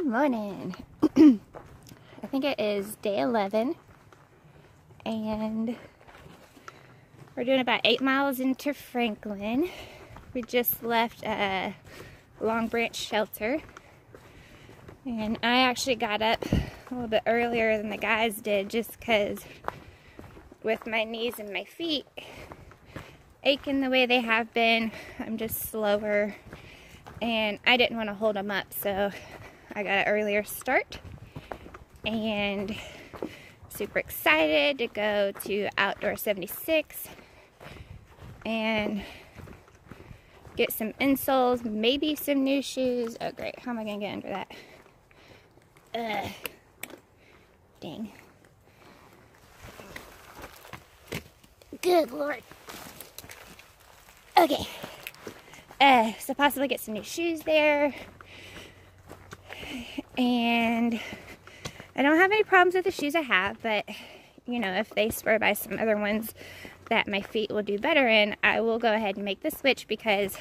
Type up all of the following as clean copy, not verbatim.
morning. I think it is day 11 and we're doing about 8 miles into Franklin. We just left a Long Branch shelter and I actually got up a little bit earlier than the guys did just because with my knees and my feet aching the way they have been, I'm just slower and I didn't want to hold them up, so I got an earlier start and super excited to go to Outdoor 76 and get some insoles, maybe some new shoes. Oh great, how am I gonna get under that? Dang. Good Lord. Okay. So possibly get some new shoes there. And I don't have any problems with the shoes I have, but you know, if they swear by some other ones that my feet will do better in, I will go ahead and make the switch because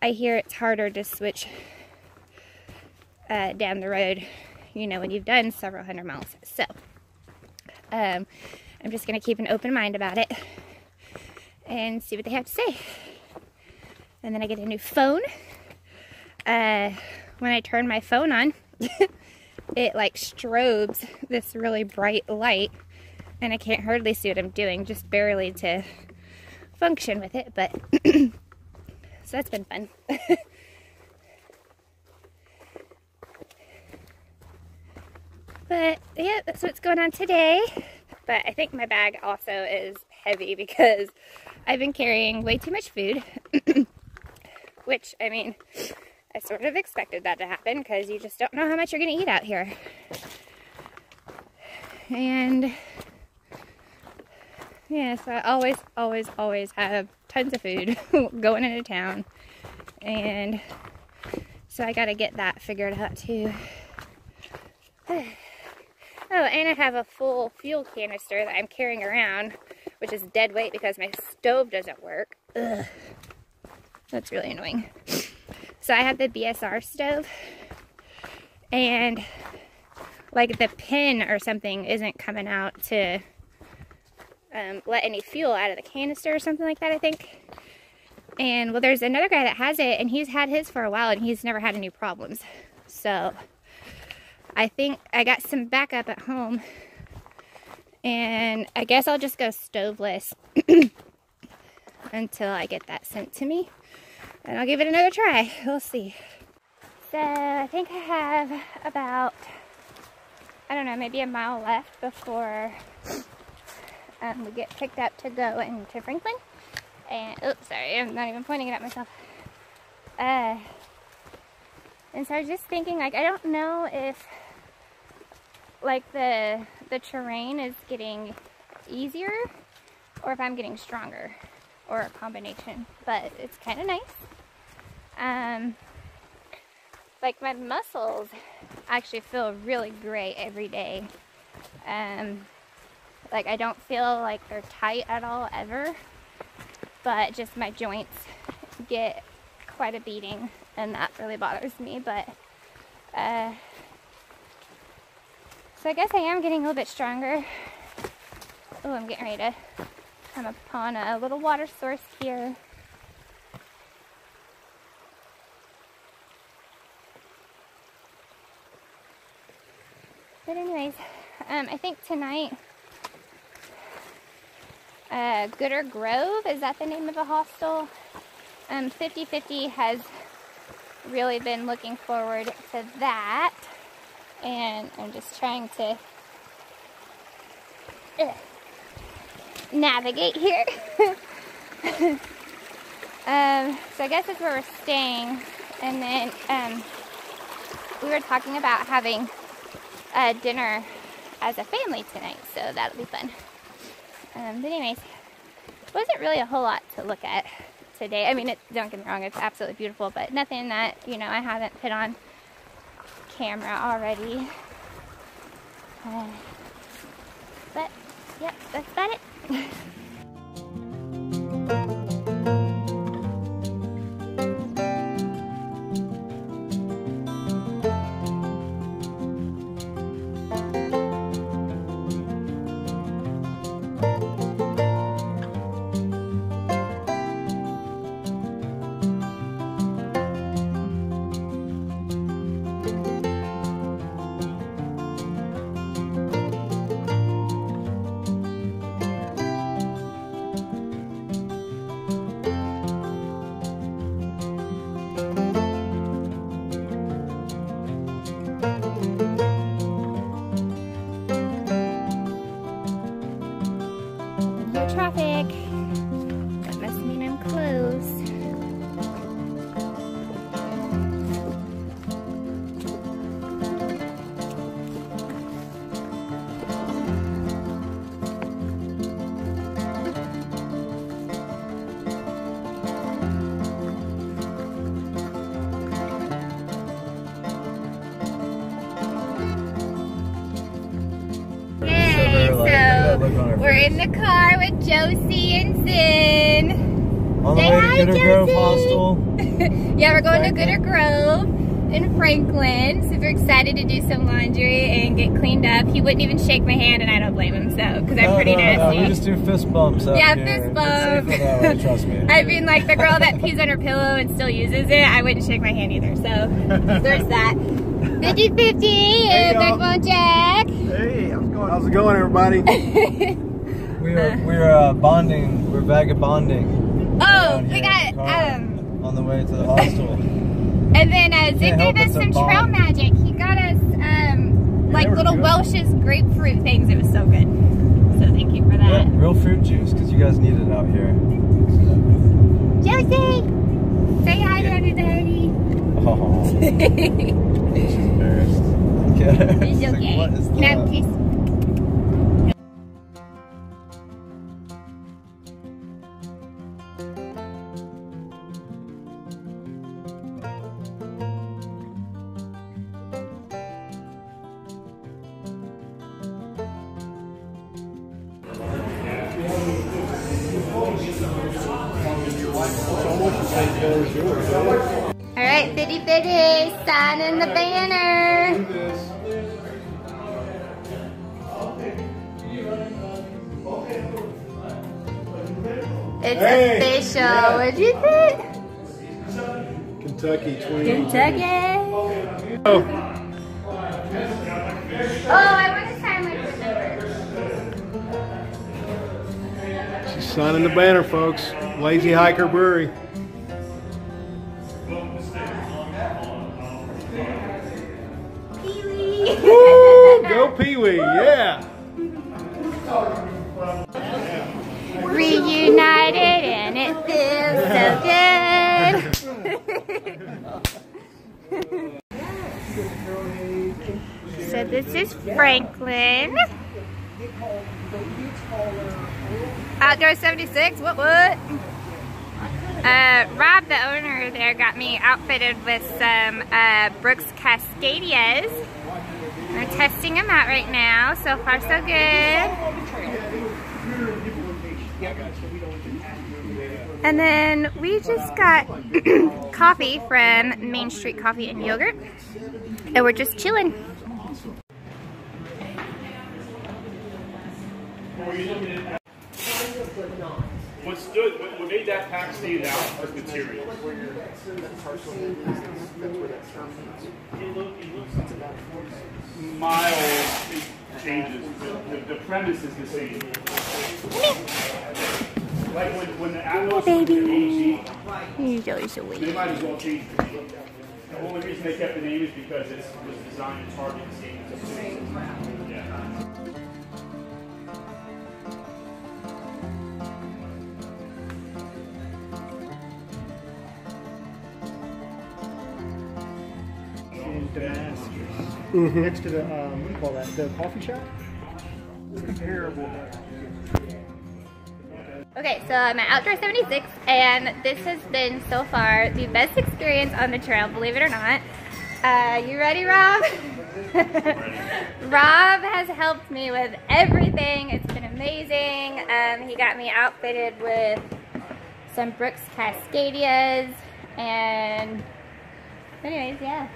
I hear it's harder to switch down the road, you know, when you've done several hundred miles. So I'm just going to keep an open mind about it and see what they have to say. And then I get a new phone. When I turn my phone on, it like strobes this really bright light and I can't hardly see what I'm doing, just barely to function with it, but so that's been fun. But yeah, that's what's going on today. But I think my bag also is heavy because I've been carrying way too much food. Which, I mean, I sort of expected that to happen because you just don't know how much you're going to eat out here. And yeah, so I always have tons of food going into town. And so I got to get that figured out too. Oh, and I have a full fuel canister that I'm carrying around, which is dead weight because my stove doesn't work. Ugh. That's really annoying. So I have the BSR stove, and like the pin or something isn't coming out to let any fuel out of the canister or something like that, I think. And well, there's another guy that has it, and he's had his for a while, and he's never had any problems. So I think I got some backup at home, and I guess I'll just go stoveless until I get that sent to me. And I'll give it another try. We'll see. So I think I have about, I don't know, maybe a mile left before we get picked up to go into Franklin. And, oops, sorry, I'm not even pointing it at myself. And so I was just thinking, like, I don't know if, like, the terrain is getting easier or if I'm getting stronger, or a combination, but it's kind of nice. Like my muscles actually feel really great every day. Like I don't feel like they're tight at all ever, but just my joints get quite a beating and that really bothers me. But so I guess I am getting a little bit stronger. Oh, I'm getting ready to come upon a little water source here. But anyways, I think tonight, Gooder Grove, is that the name of the hostel? 50/50 has really been looking forward to that. And I'm just trying to navigate here. So I guess that's where we're staying, and then we were talking about having dinner as a family tonight, so that'll be fun. But anyways, wasn't really a whole lot to look at today. I mean, don't get me wrong, it's absolutely beautiful, but nothing that, you know, I haven't put on camera already. But yep, that's about it. We're in the car with Josie and Zin. On the way to Gooder Grove Hostel. Yeah, we're going to Gooder Grove in Franklin. Super excited to do some laundry and get cleaned up. He wouldn't even shake my hand, and I don't blame him, so, because I'm pretty nasty. No, we just do fist bumps out yeah, here. Fist bumps. It's safer that way, trust me. I mean, like the girl that pees on her pillow and still uses it, I wouldn't shake my hand either, so there's that. 50-50, hey, Big Bone Jack. Hey, how's it going, everybody? We're bonding. We're vagabonding. Oh, we got on the way to the hostel. And then Zig gave us some trail magic. He got us like little Welch's grapefruit things. It was so good. So thank you for that. Yeah, real fruit juice, because you guys need it out here. Josie, say hi to everybody. Oh, she's embarrassed. It's okay. Like, what is Can I have a kiss? All right, 50-50, signing the banner. It's official. What'd you think? Kentucky 20. Kentucky. Oh. Oh, I want to sign my phone number. She's signing the banner, folks. Lazy Hiker Brewery. Pee-wee. Woo! Go Pee-wee, yeah. Reunited and it feels so good. So this is Franklin. Outdoor 76, what? Rob, the owner there, got me outfitted with some Brooks Cascadias. We're testing them out right now. So far, so good. And then we just got coffee from Main Street Coffee and Yogurt. And we're just chilling. What made that pack stand out was material. Mild changes. The premise is the same. Like when the Atmos was the AG, You're so weak. they might as well change the name. The only reason they kept the name is because it was designed to target the same. Yeah. Next to the, what do you call that, the coffee shop? It's comparable. Okay, so I'm at Outdoor 76, and this has been, so far, the best experience on the trail, believe it or not. You ready, Rob? Rob has helped me with everything. It's been amazing. He got me outfitted with some Brooks Cascadias, and anyways, yeah.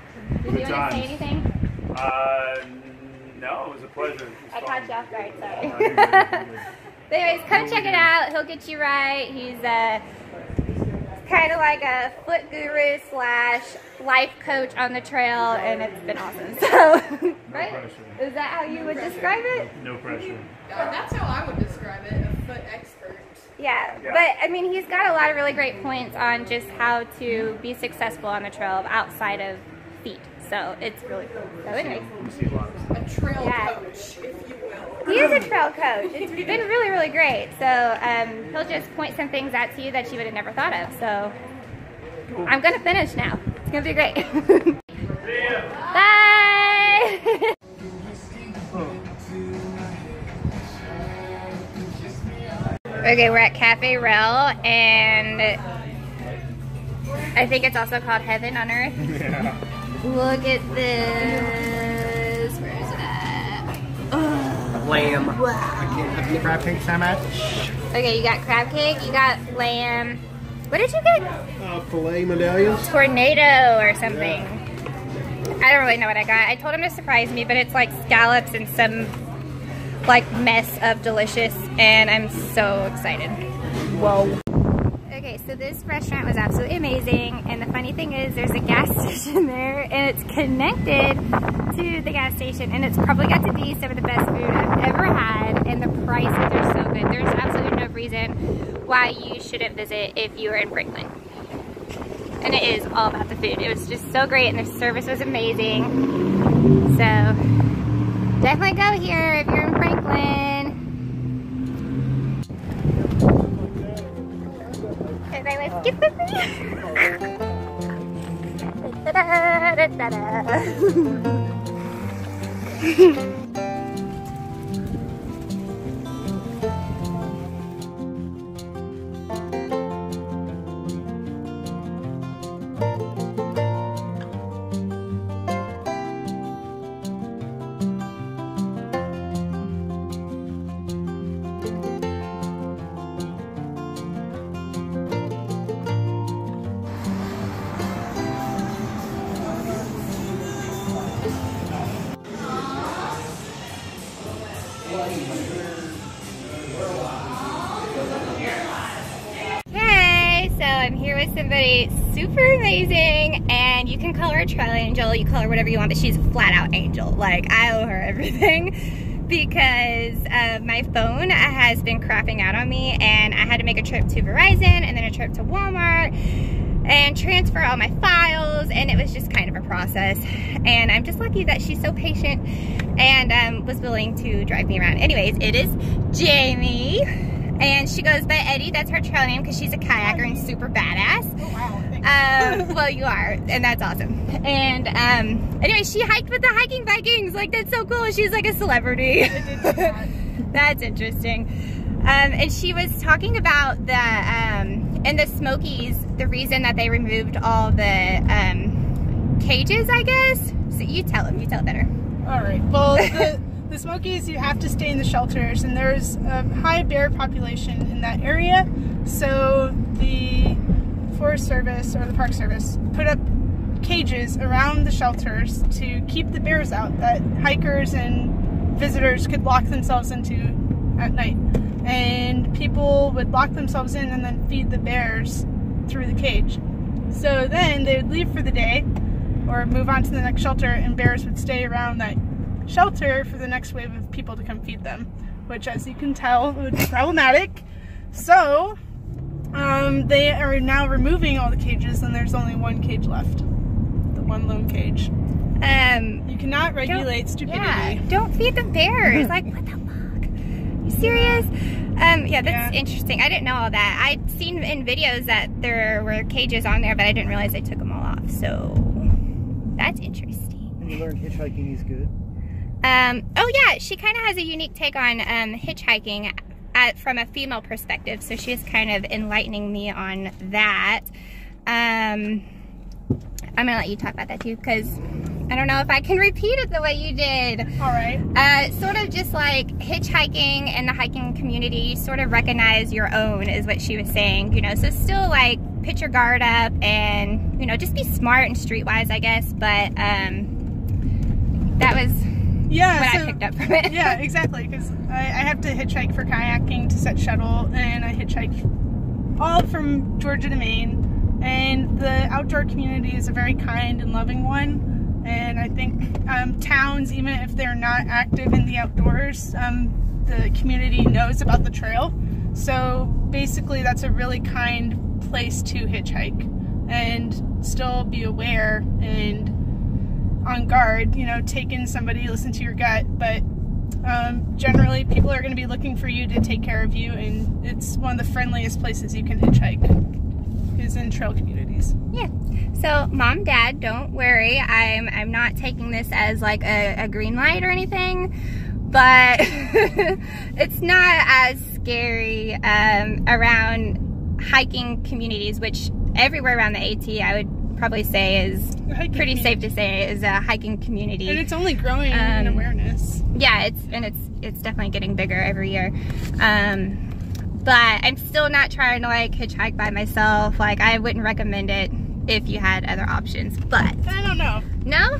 Did you want to say anything? No, it was a pleasure. I caught you off guard, sorry. But anyways, come check it out. He'll get you right. He's kind of like a foot guru / life coach on the trail, and it's been awesome. So, right? Pressure. Is that how you would describe it? No pressure. That's how I would describe it, a foot expert. Yeah, but I mean, he's got a lot of really great points on just how to be successful on the trail outside of feet. So it's really cool. So anyways. A trail coach, if you will. He is a trail coach. It's been really, really great. So he'll just point some things out to you that you would have never thought of. So I'm going to finish now. It's going to be great. Bye! Okay, we're at Cafe Rel, and I think it's also called Heaven on Earth. Yeah. Look at this. Where is it at? Oh. lamb. Wow. Crab cake sandwich. Okay, you got crab cake, you got lamb. What did you get? Filet medallions. Tornado or something. I don't really know what I got. I told him to surprise me, but it's like scallops and some like mess of delicious, and I'm so excited. Whoa. Okay, so this restaurant was absolutely amazing, and the funny thing is there's a gas station there, and it's connected to the gas station, and it's probably got to be some of the best food I've ever had, and the prices are so good. There's absolutely no reason why you shouldn't visit if you are in Franklin. And it is all about the food. It was just so great, and the service was amazing. So definitely go here if you're in Franklin. Everybody was skip with me. Okay, so I'm here with somebody super amazing, and you can call her a trail angel, you call her whatever you want, but she's a flat out angel. Like, I owe her everything because my phone has been crapping out on me, and I had to make a trip to Verizon and then a trip to Walmart and transfer all my files, and it was just kind of a process. And I'm just lucky that she's so patient and was willing to drive me around. Anyways, it is Jamie, and she goes by Eddie. That's her trail name because she's a kayaker and super badass. Oh wow, thanks. Well, you are, and that's awesome. And anyway, she hiked with the Hiking Vikings. Like, that's so cool. She's like a celebrity. I did do that. That's interesting. And she was talking about the in the Smokies, the reason that they removed all the cages, I guess. So you tell them. You tell it better. All right. Well, the Smokies, you have to stay in the shelters, and there's a high bear population in that area. So the Forest Service or the Park Service put up cages around the shelters to keep the bears out that hikers and visitors could lock themselves into at night. And people would lock themselves in and then feed the bears through the cage. So then they would leave for the day or move on to the next shelter, and bears would stay around that shelter for the next wave of people to come feed them, which, as you can tell, would be problematic. So they are now removing all the cages, and there's only one cage left, the one lone cage. You cannot regulate stupidity. Yeah, don't feed the bears. Like, what the fuck? You serious? Yeah, that's interesting. I didn't know all that. I'd seen in videos that there were cages on there, but I didn't realize they took them all off. So that's interesting. And you learned hitchhiking is good. Oh yeah, she kind of has a unique take on hitchhiking from a female perspective. So she was kind of enlightening me on that. I'm gonna let you talk about that too, because I don't know if I can repeat it the way you did. All right. Sort of just like hitchhiking and the hiking community, you sort of recognize your own, is what she was saying. You know, so still like put your guard up and, you know, just be smart and streetwise, I guess. But that was what I picked up from it. Yeah, exactly. Because I have to hitchhike for kayaking to set shuttle, and I hitchhike all from Georgia to Maine. And the outdoor community is a very kind and loving one. And I think towns, even if they're not active in the outdoors, the community knows about the trail. So basically that's a really kind place to hitchhike and still be aware and on guard, you know, take in somebody, listen to your gut. But generally people are going to be looking for you to take care of you, and it's one of the friendliest places you can hitchhike is in trail communities. Yeah. So Mom, Dad, don't worry. I'm not taking this as like a green light or anything, but it's not as scary around hiking communities, which everywhere around the AT I would probably say is pretty safe to say is a hiking community. And it's only growing in awareness. Yeah, it's definitely getting bigger every year. But I'm still not trying to like hitchhike by myself. Like I wouldn't recommend it if you had other options. But I don't know. No?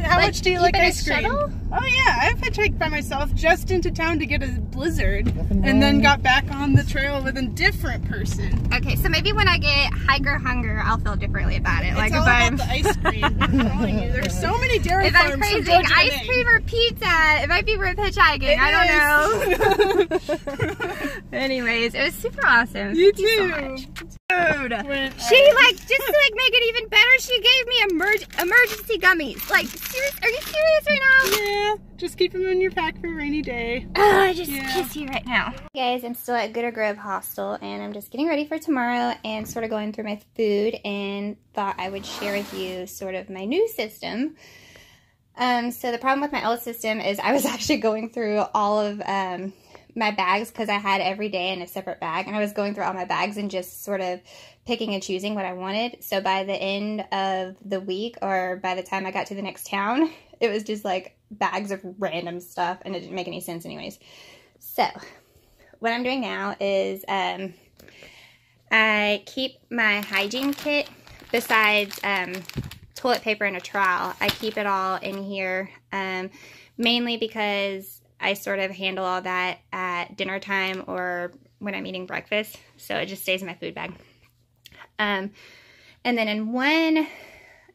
How much do you like ice cream? Shuttle? Oh yeah, I've hitchhiked by myself just into town to get a blizzard, and then got back on the trail with a different person. Okay, so maybe when I get hiker hunger, I'll feel differently about it. It's like all if about I'm the ice cream. I'm telling you, there's so many dairy if farms. I'm from craving Georgia ice cream or pizza, it might be worth hitchhiking. I don't know. Anyways, it was super awesome. You Thank you so too. much. Dude, she like just to like make it even better, she gave me emergency gummies. Like, are you serious right now? Yeah, just keep them in your pack for a rainy day. Oh, I just kiss you right now. Hey guys, I'm still at Gooder Grove Hostel, and I'm just getting ready for tomorrow and sort of going through my food, and thought I would share with you sort of my new system. So the problem with my old system is I was actually going through all of my bags because I had every day in a separate bag, and I was going through all my bags and just sort of picking and choosing what I wanted. So by the end of the week, or by the time I got to the next town, it was just like bags of random stuff, and it didn't make any sense anyways. So what I'm doing now is I keep my hygiene kit besides toilet paper and a trowel. I keep it all in here, mainly because I sort of handle all that at dinner time or when I'm eating breakfast, so it just stays in my food bag. And then in 1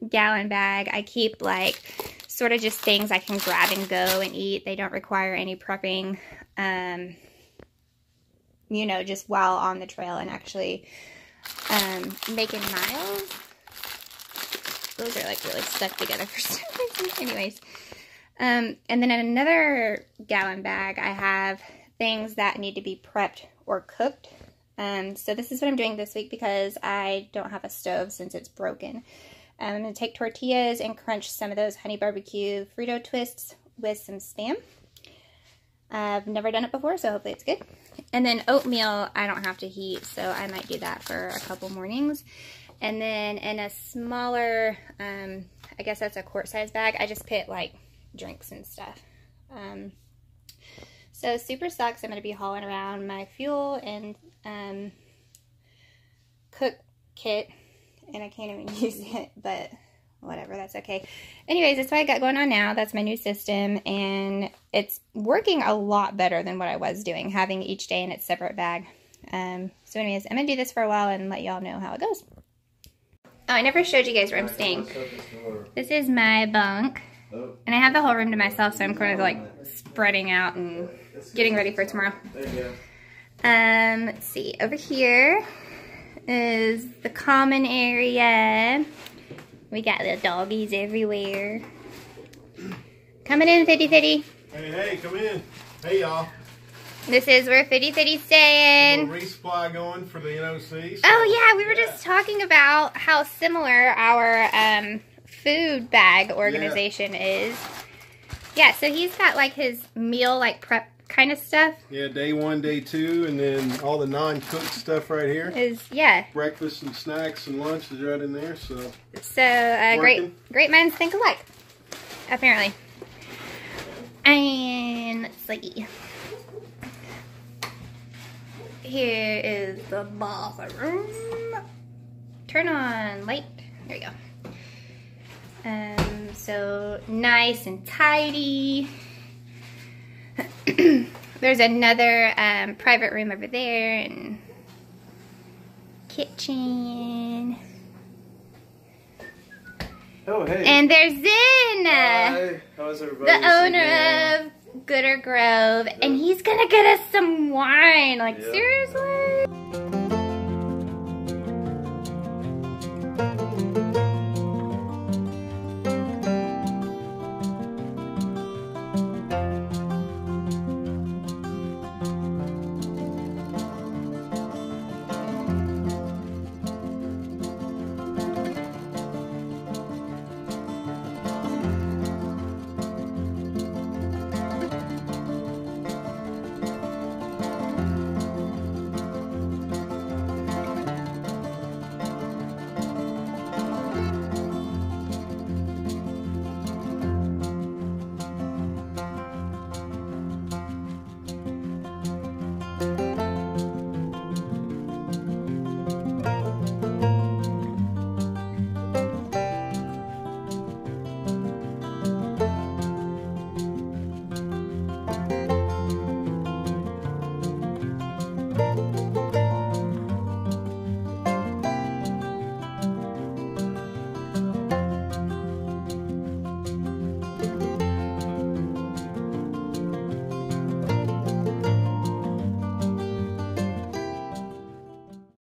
gallon bag, I keep like sort of just things I can grab and go and eat. They don't require any prepping, you know, just while on the trail and actually making miles. Those are like really stuck together for some reason. Anyways. And then in another gallon bag, I have things that need to be prepped or cooked. So this is what I'm doing this week because I don't have a stove since it's broken. I'm going to take tortillas and crunch some of those honey barbecue Frito twists with some Spam. I've never done it before, so hopefully it's good. And then oatmeal, I don't have to heat, so I might do that for a couple mornings. And then in a smaller, I guess that's a quart size bag, I just put like drinks and stuff. So super sucks. I'm going to be hauling around my fuel and cook kit, and I can't even use it, but whatever, that's okay. Anyways, that's what I got going on now. That's my new system, and it's working a lot better than what I was doing, having each day in its separate bag. So anyways, I'm going to do this for a while and let y'all know how it goes. Oh, I never showed you guys where I'm staying. This is my bunk. And I have the whole room to myself, so I'm kind of like spreading out and getting ready for tomorrow. Let's see. Over here is the common area. We got little doggies everywhere. Coming in, Fitty Fitty. Hey, come in. Hey, y'all. This is where Fitty Fitty's staying. Resupply going for the NOC. Oh yeah, we were just talking about how similar our food bag organization is. Yeah, so he's got like his meal like prep kind of stuff. Yeah, day 1, day 2, and then all the non-cooked stuff right here. Yeah. Breakfast and snacks and lunch is right in there. So great minds think alike, apparently. And let's see. Here is the bathroom. Turn on light. There you go. So nice and tidy. There's another private room over there, and kitchen. Oh, hey. And there's Zen, Hi. How's everybody? the owner of Gooder Grove, and he's gonna get us some wine. Like, seriously?